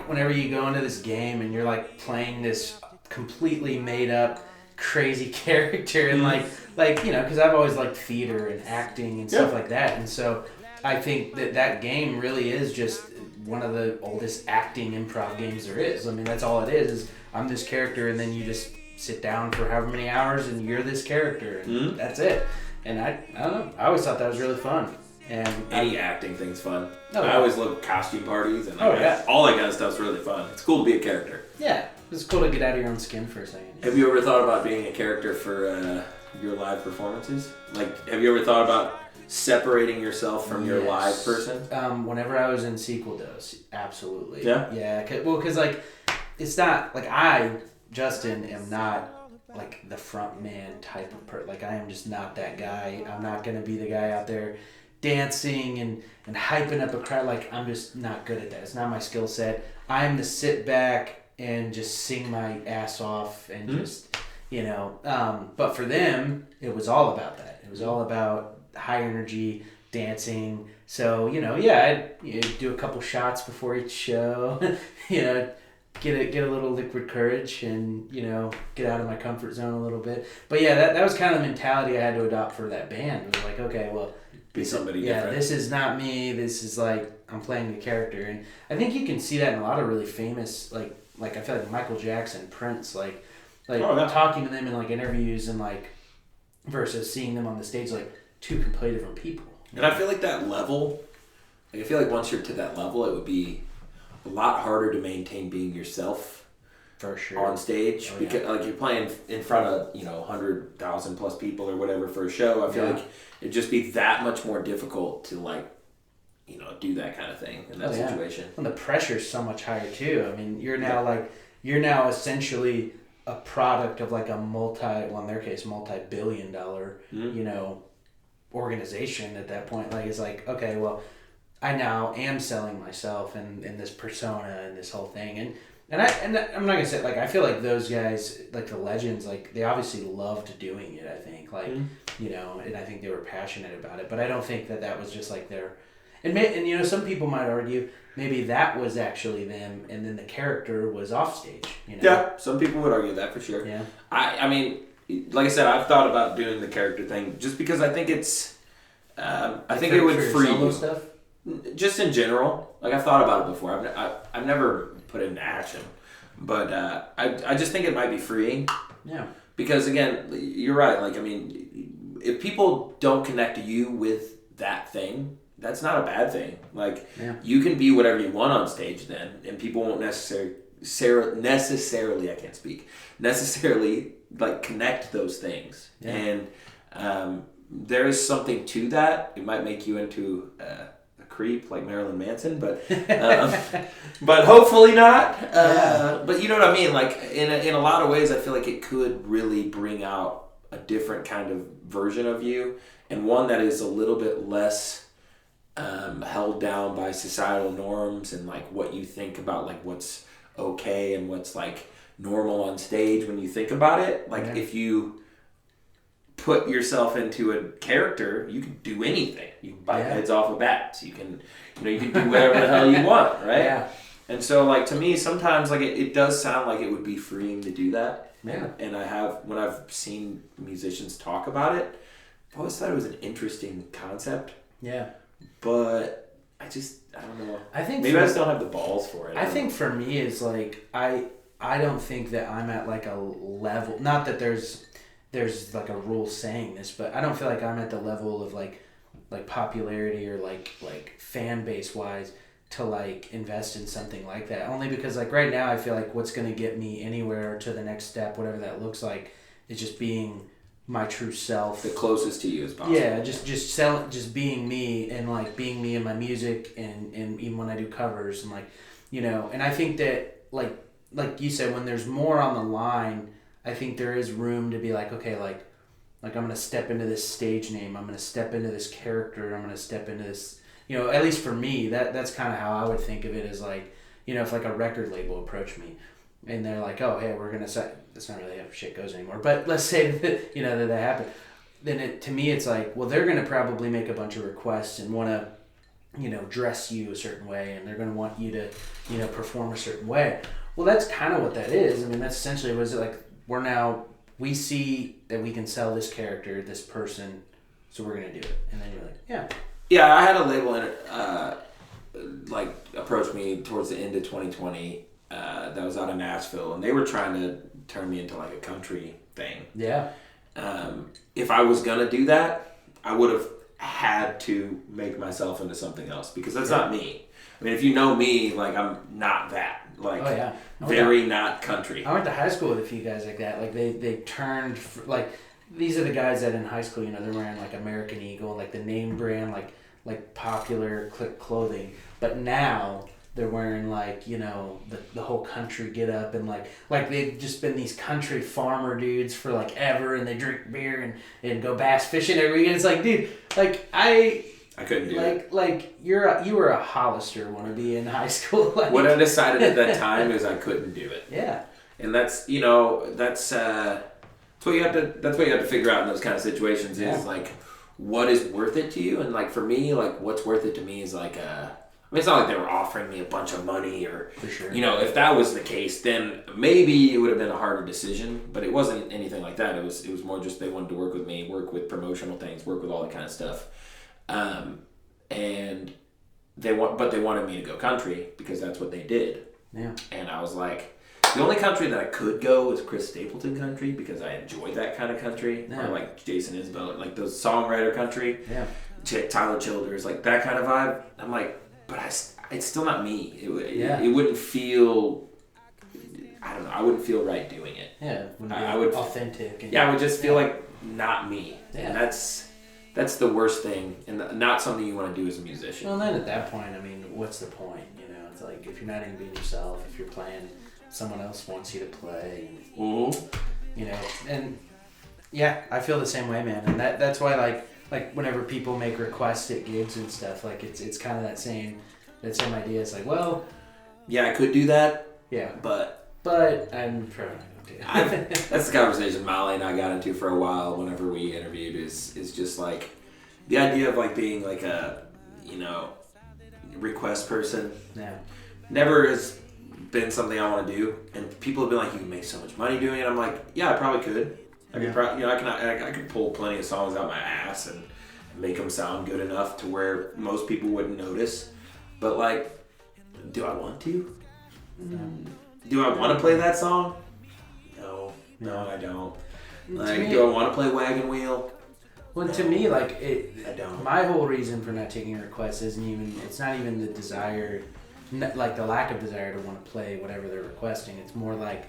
whenever you go into this game and you're like playing this completely made up crazy character and like because I've always liked theater and acting and stuff like that, and so I think that game really is just one of the oldest acting improv games there is. I mean, that's all it is I'm this character, and then you just sit down for however many hours and you're this character, and that's it. And I don't know. I always thought that was really fun. And any acting thing's fun. Oh, I always love costume parties and all that kind of stuff's really fun. It's cool to be a character. Yeah, it's cool to get out of your own skin for a second. Have you ever thought about being a character for your live performances? Like, have you ever thought about separating yourself from your live person? Whenever I was in Sequel Dose, absolutely. Yeah? Yeah, because like, it's not, like I, Justyn, am not like the front man type of person. Like, I am just not that guy. I'm not going to be the guy out there dancing and hyping up a crowd. Like, I'm just not good at that. It's not my skill set. I'm to sit back and just sing my ass off and just, but for them, it was all about that. It was all about high energy dancing. So, I'd do a couple shots before each show, get a little liquid courage and, get out of my comfort zone a little bit. But yeah, that was kind of the mentality I had to adopt for that band. It was like, okay, well, be somebody different. Yeah, this is not me. This is like I'm playing a character, and I think you can see that in a lot of really famous, like I feel like Michael Jackson, Prince, talking to them in like interviews and like versus seeing them on the stage, like two completely different people. And I feel like that level, I feel like once you're to that level, it would be a lot harder to maintain being yourself. For sure. On stage, because like you're playing in front of 100,000 plus people or whatever for a show. I feel like it'd just be that much more difficult to do that kind of thing in that situation. And the pressure's so much higher too. I mean, you're now essentially a product of like a in their case, multi-billion-dollar organization at that point. Like, it's like, okay, well, I now am selling myself and this persona and this whole thing, and I'm not gonna say, like, I feel like those guys, like the legends, like they obviously loved doing it. I think, and I think they were passionate about it. But I don't think that was just like their, and some people might argue maybe that was actually them, and then the character was off stage. Yeah, some people would argue that for sure. Yeah, I mean, like I said, I've thought about doing the character thing just because I think it's, I think it would free you. Stuff? Just in general, like I've thought about it before. I've never put it into action, but I just think it might be freeing. Yeah. Because again, you're right. Like, I mean, if people don't connect you with that thing, that's not a bad thing. Like, you can be whatever you want on stage then, and people won't necessarily necessarily, I can't speak, necessarily like connect those things. Yeah. And there is something to that. It might make you into a creep like Marilyn Manson, but hopefully not. But you know what I mean? Like in a lot of ways, I feel like it could really bring out a different kind of version of you, and one that is a little bit less held down by societal norms and like what you think about like what's okay and what's like normal on stage when you think about it. Like if you put yourself into a character, you can do anything. You can bite heads off of bats. You can do whatever the hell you want, right? Yeah. And so like to me, sometimes like it does sound like it would be freeing to do that. Yeah. And when I've seen musicians talk about it, I always thought it was an interesting concept. Yeah. But I don't know. I think maybe I just don't have the balls for it. I think for me is like I don't think that I'm at like a level. Not that there's like a rule saying this, but I don't feel like I'm at the level of like popularity or like fan base wise to like invest in something like that. Only because like right now I feel like what's gonna get me anywhere to the next step, whatever that looks like, is just being my true self, the closest to you as possible. Yeah, just being me, and like being me in my music, and even when I do covers, and like, you know, and I think that like you said, when there's more on the line, I think there is room to be like, okay, like I'm gonna step into this stage name, I'm gonna step into this character, I'm gonna step into this, you know, at least for me, that's kind of how I would think of it, as like, you know, if like a record label approached me and they're like, oh, hey, we're gonna set, that's not really how shit goes anymore, but let's say that, you know, that happened, then to me it's like, well, they're gonna probably make a bunch of requests and want to, you know, dress you a certain way, and they're gonna want you to, you know, perform a certain way. Well, that's kind of what that is. I mean, that's essentially, was it like, we see that we can sell this character, this person, so we're gonna do it. And then you're like, yeah. Yeah, I had a label approach me towards the end of 2020 that was out of Nashville, and they were trying to turn me into like a country thing. Yeah. If I was gonna do that, I would have had to make myself into something else, because that's not me. I mean, if you know me, like, I'm not that. Like, very not country. I went to high school with a few guys like that. Like, they turned, like, these are the guys that in high school, you know, they're wearing, like, American Eagle, like, the name brand, like popular clothing. But now they're wearing, like, you know, the whole country get up, and, like they've just been these country farmer dudes for, like, ever, and they drink beer and go bass fishing every weekend. It's like, dude, like, I couldn't do it. Like you were a Hollister wannabe in high school. Like. What I decided at that time is I couldn't do it. Yeah. And that's, you know, that's what you have to figure out in those kind of situations is like, what is worth it to you? And like for me, like what's worth it to me is like I mean, it's not like they were offering me a bunch of money or, for sure. You know, if that was the case, then maybe it would have been a harder decision. But it wasn't anything like that. It was more just they wanted to work with me, work with promotional things, work with all that kind of stuff. And they wanted me to go country because that's what they did. Yeah. And I was like, the only country that I could go is Chris Stapleton country because I enjoyed that kind of country. Yeah. Or like Jason Isbell, like those songwriter country. Yeah. Tyler Childers, like that kind of vibe. I'm like, but it's still not me. It wouldn't feel, I don't know, I wouldn't feel right doing it. Yeah. I would authentic. I would just feel like not me. Yeah. And that's the worst thing, and not something you want to do as a musician. Well, then at that point, I mean, what's the point? You know, it's like if you're not even being yourself, if you're playing, someone else wants you to play. Mm-hmm. You know, and yeah, I feel the same way, man. And that's why, like whenever people make requests at gigs and stuff, like it's kind of that same idea. It's like, well, yeah, I could do that. Yeah, but I'm probably not going to. That's the conversation Molly and I got into for a while whenever we interviewed is just like the idea of like being like a, you know, request person. Yeah. Never has been something I want to do, and people have been like, you can make so much money doing it. I'm like, yeah, I probably could. I could pull plenty of songs out my ass and make them sound good enough to where most people wouldn't notice. But like, do I want to? Do I want to play that song? No, I don't. Like, do I want to play Wagon Wheel? Well, to me, like I don't. My whole reason for not taking requests it's not even the desire like the lack of desire to want to play whatever they're requesting. It's more like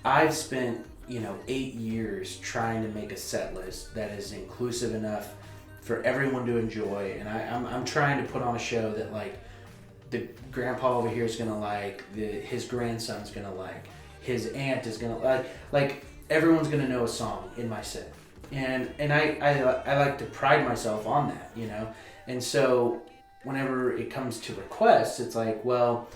I've spent 8 years trying to make a set list that is inclusive enough for everyone to enjoy, and I'm trying to put on a show that like the grandpa over here is gonna like, his grandson's gonna like, his aunt is gonna like everyone's gonna know a song in my set, and I like to pride myself on that, and so whenever it comes to requests, it's like, well,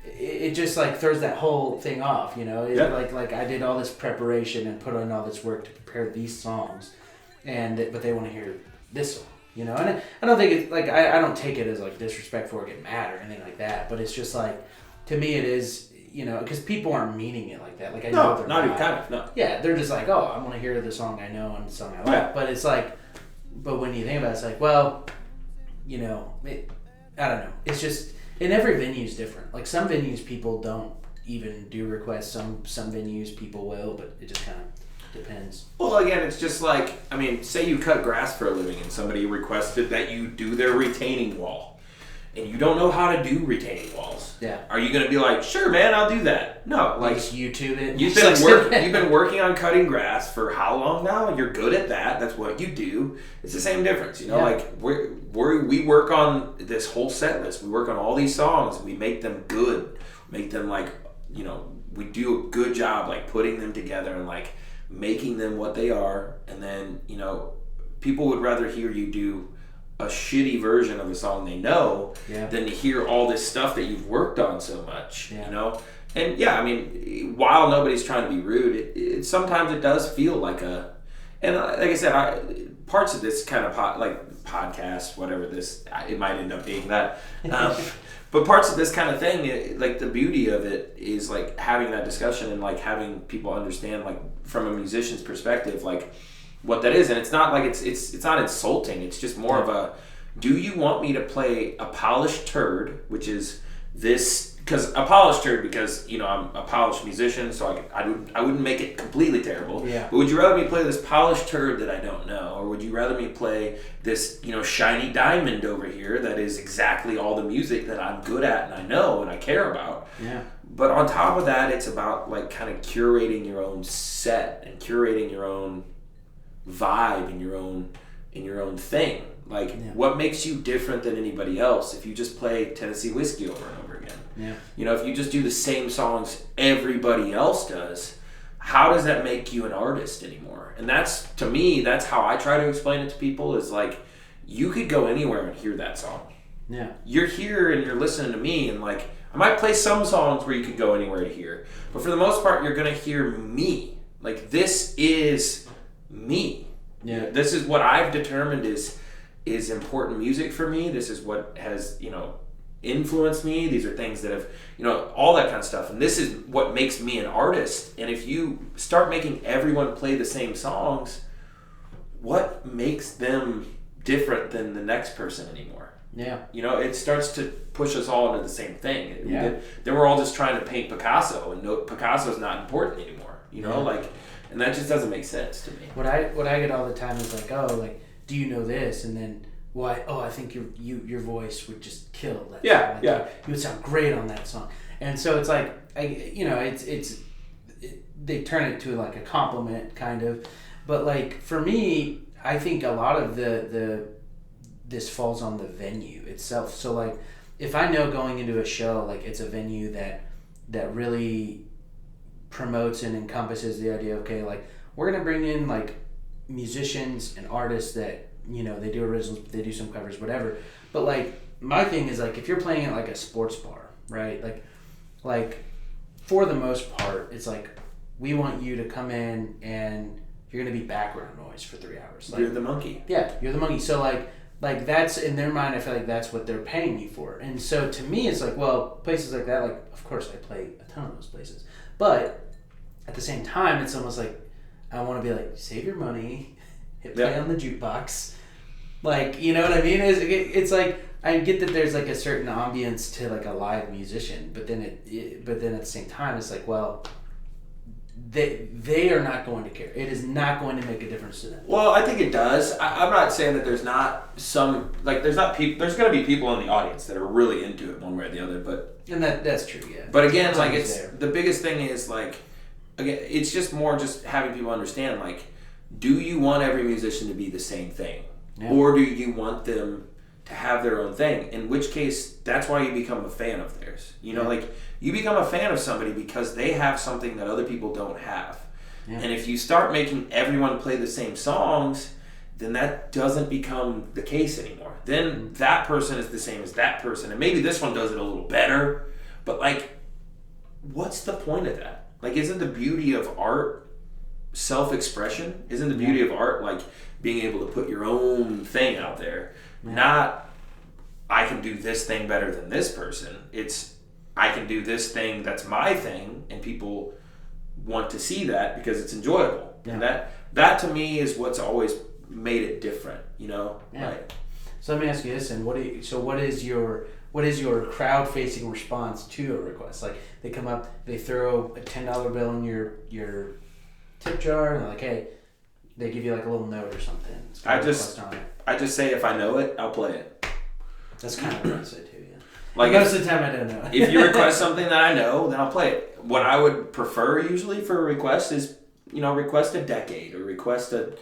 it just like throws that whole thing off, like I did all this preparation and put in all this work to prepare these songs, but they want to hear this song, and I don't think it's like, I don't take it as like disrespectful or get mad or anything like that, but it's just like, to me it is, because people aren't meaning it like that. Like I know they're not even kind of, no. Yeah, they're just like, oh, I want to hear the song I know and the song I like. Yeah. But it's like, but when you think about it, it's like, well, I don't know. It's just, and every venue is different. Like some venues people don't even do requests. Some venues people will, but it just kind of depends. Well, again, it's just like, I mean, say you cut grass for a living and somebody requested that you do their retaining wall. And you don't know how to do retaining walls. Yeah. Are you going to be like, sure, man, I'll do that? No. Like, just YouTube it. You've been working on cutting grass for how long now? And you're good at that. That's what you do. It's the same difference. Like we work on this whole set list. We work on all these songs. We make them good. Make them like, we do a good job like putting them together and like making them what they are. And then, people would rather hear you do a shitty version of a song they know than to hear all this stuff that you've worked on so much, And yeah, I mean, while nobody's trying to be rude, it sometimes it does feel like and like I said, parts of this kind of podcast, whatever this, it might end up being that, but parts of this kind of thing, like the beauty of it is like having that discussion and like having people understand like from a musician's perspective, like what that is. And it's not like it's not insulting. It's just more of a, do you want me to play a polished turd, which is this, because a polished turd, because I'm a polished musician, so I wouldn't make it completely terrible. Yeah. But would you rather me play this polished turd that I don't know, or would you rather me play this shiny diamond over here that is exactly all the music that I'm good at and I know and I care about? Yeah. But on top of that, it's about like kind of curating your own set and curating your own vibe in your own thing. Like what makes you different than anybody else? If you just play Tennessee Whiskey over and over again, if you just do the same songs everybody else does, how does that make you an artist anymore? And that's, to me, that's how I try to explain it to people, is like, you could go anywhere and hear that song. Yeah. You're here and you're listening to me, and like, I might play some songs where you could go anywhere to hear, but for the most part, you're gonna hear me. Like, this is me. Yeah. This is what I've determined is important music for me. This is what has, influenced me. These are things that have, all that kind of stuff. And this is what makes me an artist. And if you start making everyone play the same songs, what makes them different than the next person anymore? Yeah. It starts to push us all into the same thing. Yeah. Then we're all just trying to paint Picasso, and Picasso's not important anymore. And that just doesn't make sense to me. What I get all the time is like, oh, like, do you know this? And then, I think your voice would just kill that song. Like, you would sound great on that song. And so it's like, they turn it to like a compliment kind of. But like for me, I think a lot of this falls on the venue itself. So like, if I know going into a show, like it's a venue that really promotes and encompasses the idea, okay, like we're gonna bring in like musicians and artists that they do originals, they do some covers, whatever. But like my thing is like, if you're playing at like a sports bar, right? Like for the most part, it's like we want you to come in and you're gonna be background noise for 3 hours. Like, you're the monkey. Yeah, you're the monkey. So like that's, in their mind, I feel like that's what they're paying you for. And so to me, it's like, well, places like that, like of course I play a ton of those places, but at the same time, it's almost like I want to be like, save your money, hit play on the jukebox. Like, you know what I mean? It's like, I get that there's like a certain ambience to like a live musician, but then at the same time, it's like, well, they are not going to care. It is not going to make a difference to them. Well, I think it does. I'm not saying that there's not some, like, there's not people, there's going to be people in the audience that are really into it one way or the other, but... And that's true, yeah. But again, like, it's, there. the biggest thing is, like, again, it's just more just having people understand, like, do you want every musician to be the same thing? Yeah. Or do you want them to have their own thing? In which case, that's why you become a fan of theirs. You know, like, you become a fan of somebody because they have something that other people don't have. Yeah. And if you start making everyone play the same songs, then that doesn't become the case anymore. Then that person is the same as that person, and maybe this one does it a little better, but, like, what's the point of that? Like, isn't the beauty of art self-expression? Isn't the beauty of art, like, being able to put your own thing out there? Not, I can do this thing better than this person. It's, I can do this thing that's my thing, and people want to see that because it's enjoyable. Yeah. And that to me is what's always made it different, you know? Yeah. Like, so let me ask you this, and what is your crowd-facing response to a request? Like, they come up, they throw a $10 bill in your tip jar, and they're like, hey, they give you like a little note or something. I just say if I know it, I'll play it. That's kind of what I say too, yeah. Like, most of the time I don't know. If you request something that I know, then I'll play it. What I would prefer usually for a request is, you know, request a decade or request a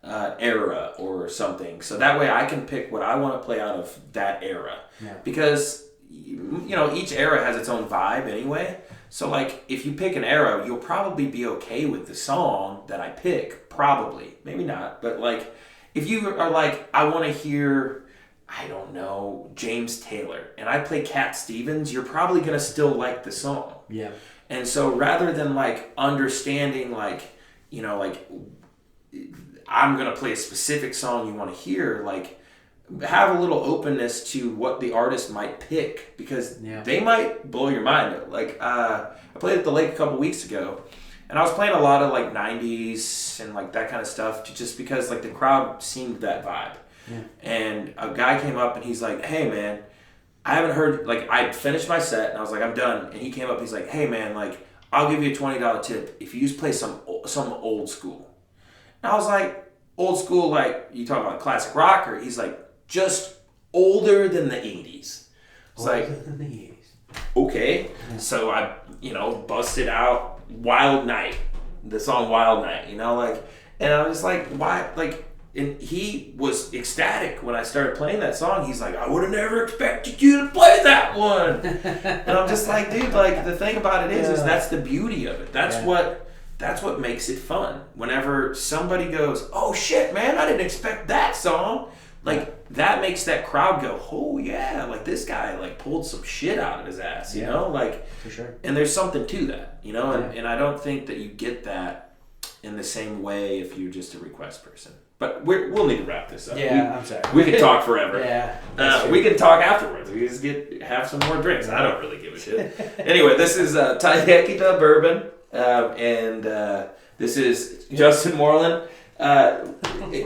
era or something. So that way I can pick what I want to play out of that era. Yeah. Because, you know, each era has its own vibe anyway. So, like, if you pick an era, you'll probably be okay with the song that I pick. Probably. Maybe not. But, like, if you are like, I want to hear, I don't know, James Taylor, and I play Cat Stevens, you're probably going to still like the song. Yeah. And so rather than, like, understanding, like, you know, like, I'm going to play a specific song you want to hear, like, have a little openness to what the artist might pick, because they might blow your mind. Like, I played at the lake a couple weeks ago, and I was playing a lot of, like, 90s and, like, that kind of stuff, just because, like, the crowd seemed that vibe. Yeah. And a guy came up and he's like, hey, man, I haven't heard, like, I finished my set and I was like, I'm done. And he came up, he's like, hey, man, like, I'll give you a $20 tip if you just play some old school. And I was like, old school, like, you talking about classic rock? Or he's like, just older than the 80s. It's like, than the 80s. Okay. Yeah. So I, you know, busted out Wild Night, the song Wild Night, you know, like, and I was like, why, like, and he was ecstatic when I started playing that song. He's like, I would have never expected you to play that one. And I'm just like, dude, like, the thing about it is that's the beauty of it. That's what makes it fun. Whenever somebody goes, oh shit, man, I didn't expect that song. Like, that makes that crowd go, oh yeah, like, this guy, like, pulled some shit out of his ass, you know? Like, for sure. And there's something to that, you know? And I don't think that you get that in the same way if you're just a request person. But we'll need to wrap this up. Yeah, I'm sorry. We could talk forever. Yeah. We can talk afterwards. We just have some more drinks. I don't really give a shit. Anyway, this is Taiyakita Bourbon, and this is Justyn Moreland.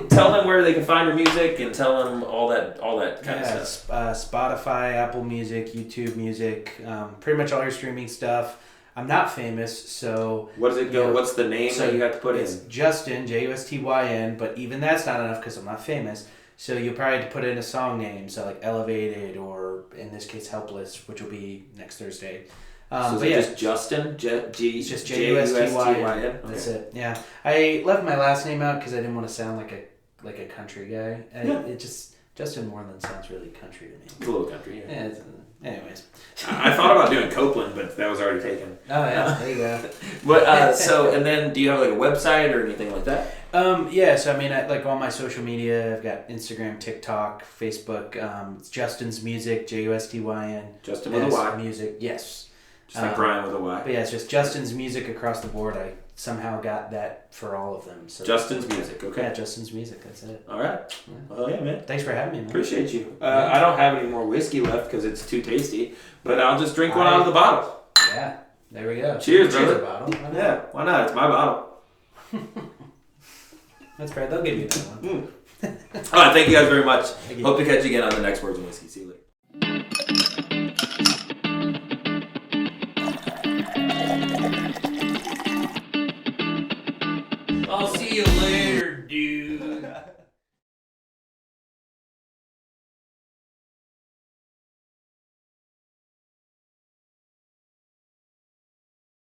Tell them where they can find your music and tell them all that kind of stuff. Spotify, Apple Music, YouTube Music, pretty much all your streaming stuff. I'm not famous, so... What does it go? What's the name that you have to put in? It's Justyn, Justyn, but even that's not enough because I'm not famous. So you'll probably have to put in a song name, so like Elevated, or in this case Helpless, which will be next Thursday. So is it just Justyn? It's just Justyn. Okay. That's it. Yeah, I left my last name out because I didn't want to sound like a country guy. It just Justyn Moreland sounds really country to me. It's a little country. Yeah. Anyways, I thought about doing Copeland, but that was already taken. Oh yeah, there you go. But so, and then do you have like a website or anything like that? Yeah. So I mean, like all my social media, I've got Instagram, TikTok, Facebook. It's Justyn's Music, Justyn. Justyn with a Y. Music, yes. Just like Brian with a Y. But yeah, it's just Justyn's Music across the board. I somehow got that for all of them. So Justyn's Music, okay. Yeah, Justyn's Music, that's it. All right. Yeah. Well, yeah, man. Thanks for having me, man. Appreciate you. I don't have any more whiskey left because it's too tasty, but I'll just drink one out of the bottle. Yeah, there we go. Cheers, brother. Cheers, bottle. Yeah, why not? It's my bottle. That's fair. They'll give you another one. All right, thank you guys very much. Hope to catch you again on the next Words and Whiskey. See you later. Yeah.